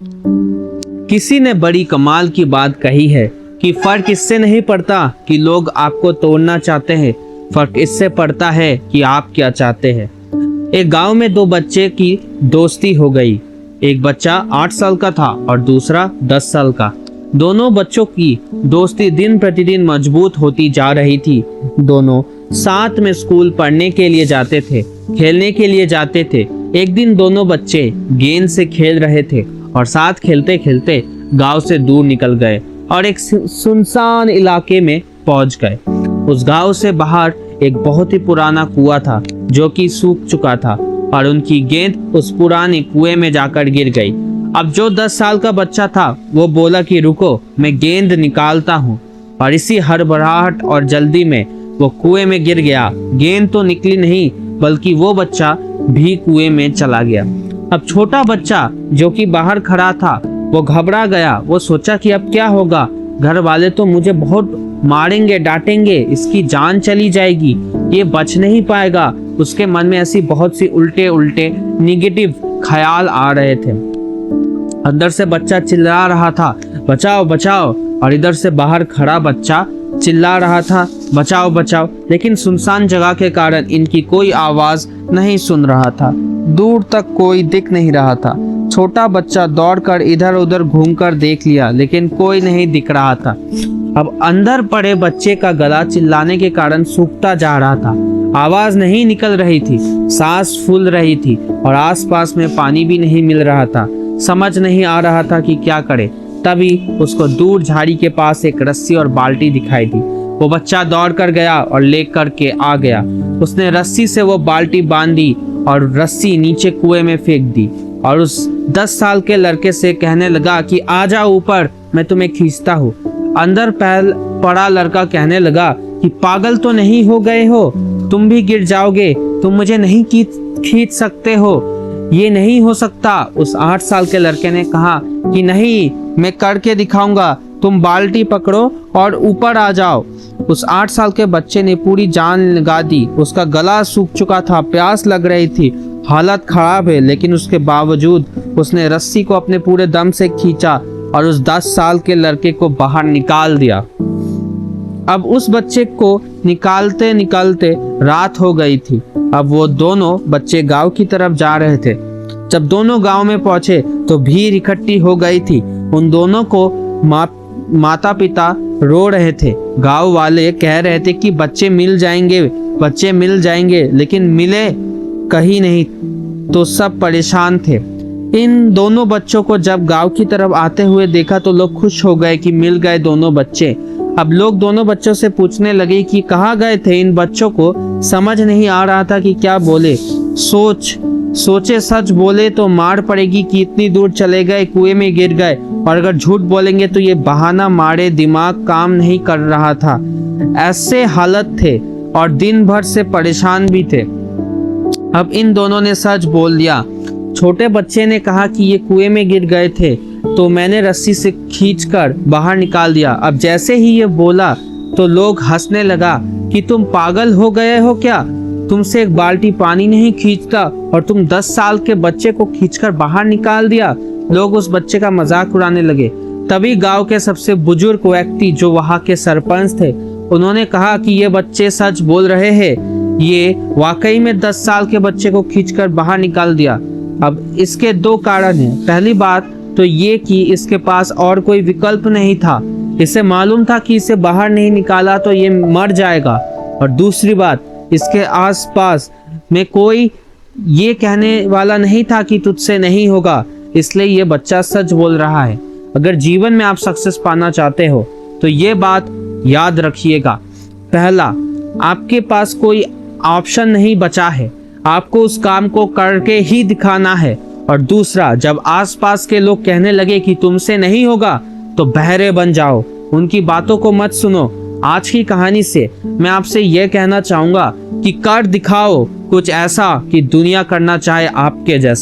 किसी ने बड़ी कमाल की बात कही है कि फर्क इससे नहीं पड़ता कि लोग आपको तोड़ना चाहते हैं, फर्क इससे पड़ता है कि आप क्या चाहते हैं। एक गांव में दो बच्चे की दोस्ती हो गई। एक बच्चा 8 साल का था और दूसरा 10 साल का। दोनों बच्चों की दोस्ती दिन प्रतिदिन मजबूत होती जा रही थी। दोनों साथ में स्कूल पढ़ने के लिए जाते थे, खेलने के लिए जाते थे। एक दिन दोनों बच्चे गेंद से खेल रहे थे और साथ खेलते खेलते गांव से दूर निकल गए और एक सुनसान इलाके में पहुंच गए। उस गांव से बाहर एक बहुत ही पुराना कुआं था जो कि सूख चुका था और उनकी गेंद उस पुराने कुएं में जाकर गिर गई। अब जो 10 साल का बच्चा था वो बोला कि रुको, मैं गेंद निकालता हूँ, और इसी हड़बड़ाहट और जल्दी में वो कुएं में गिर गया। गेंद तो निकली नहीं बल्कि वो बच्चा भी कुएं में चला गया। अब छोटा बच्चा जो कि बाहर खड़ा था वो घबरा गया। वो सोचा कि अब क्या होगा, घर वाले तो मुझे बहुत मारेंगे, डांटेंगे, इसकी जान चली जाएगी, ये बच नहीं पाएगा। उसके मन में ऐसी बहुत सी उल्टे उल्टे निगेटिव ख्याल आ रहे थे। अंदर से बच्चा चिल्ला रहा था, बचाओ बचाओ, और इधर से बाहर खड़ा बच्चा चिल्ला रहा था, बचाओ बचाओ। लेकिन सुनसान जगह के कारण इनकी कोई आवाज नहीं सुन रहा था। दूर तक कोई दिख नहीं रहा था। छोटा बच्चा दौड़कर इधर उधर घूमकर देख लिया लेकिन कोई नहीं दिख रहा था। अब अंदर पड़े बच्चे का गला चिल्लाने के कारण सूखता जा रहा था। आवाज नहीं निकल रही थी, सांस फूल रही थी और आसपास में पानी भी नहीं मिल रहा था। समझ नहीं आ रहा था कि क्या करे। तभी उसको दूर झाड़ी के पास एक रस्सी और बाल्टी दिखाई दी। वो बच्चा दौड़ कर गया और लेकर के आ गया। उसने रस्सी से वो बाल्टी बांधी और रस्सी नीचे कुएं में फेंक दी और उस 10 साल के लड़के से कहने लगा कि आ जाओ ऊपर, मैं तुम्हें खींचता हूँ। अंदर पड़ा लड़का कहने लगा कि पागल तो नहीं हो गए हो, तुम भी गिर जाओगे, तुम मुझे नहीं खींच सकते हो, ये नहीं हो सकता। उस 8 साल के लड़के ने कहा कि नहीं, मैं करके दिखाऊंगा, तुम बाल्टी पकड़ो और ऊपर आ जाओ। उस 8 साल के बच्चे ने पूरी जान लगा दी। उसका गला सूख चुका था, प्यास लग रही थी, हालत खराब है, लेकिन उसके बावजूद उसने रस्सी को अपने पूरे दम से खींचा और उस 10 साल के लड़के को बाहर निकाल दिया। अब उस बच्चे को निकालते निकालते रात हो गई थी। अब वो दोनों बच्चे गांव की तरफ जा रहे थे। जब दोनों गांव में पहुंचे तो भीड़ इकट्ठी हो गई थी। उन दोनों को माता पिता रो रहे थे। गांव वाले कह रहे थे कि बच्चे मिल जाएंगे, लेकिन मिले कहीं नहीं। तो सब परेशान थे। इन दोनों बच्चों को जब गांव की तरफ आते हुए देखा तो लोग खुश हो गए कि मिल गए दोनों बच्चे। अब लोग दोनों बच्चों से पूछने लगे कि कहाँ गए थे। इन बच्चों को समझ नहीं आ रहा था कि क्या बोले। सोचे सच बोले तो मार पड़ेगी कि इतनी दूर चले गए, कुएं में गिर गए, और अगर झूठ बोलेंगे तो ये बहाना मारे दिमाग काम नहीं कर रहा था। ऐसे हालत थे और दिन भर से परेशान भी थे। अब इन दोनों ने सच बोल दिया। छोटे बच्चे ने कहा कि ये कुएं में गिर गए थे तो मैंने रस्सी से खींचकर बाहर निकाल दिया। अब जैसे ही ये बोला तो लोग हंसने लगा कि तुम पागल हो गए हो क्या, तुमसे एक बाल्टी पानी नहीं खींचता और तुम 10 साल के बच्चे को खींचकर बाहर निकाल दिया। लोग उस बच्चे का मजाक उड़ाने लगे। तभी गांव के सबसे बुजुर्ग व्यक्ति जो वहां के सरपंच थे, उन्होंने कहा कि ये बच्चे सच बोल रहे हैं, ये वाकई में 10 साल के बच्चे को खींचकर बाहर निकाल दिया। अब इसके 2 कारण हैं। पहली बात तो ये कि इसके पास और कोई विकल्प नहीं था। इसे मालूम था कि इसे बाहर नहीं निकाला तो ये मर जाएगा। और दूसरी बात, इसके आसपास में कोई ये कहने वाला नहीं था कि तुझसे नहीं होगा, इसलिए ये बच्चा सच बोल रहा है। अगर जीवन में आप सक्सेस पाना चाहते हो तो ये बात याद रखिएगा। पहला, आपके पास कोई ऑप्शन नहीं बचा है, आपको उस काम को करके ही दिखाना है। और दूसरा, जब आसपास के लोग कहने लगे कि तुमसे नहीं होगा तो बहरे बन जाओ, उनकी बातों को मत सुनो। आज की कहानी से मैं आपसे यह कहना चाहूंगा कि कर दिखाओ कुछ ऐसा कि दुनिया करना चाहे आपके जैसा।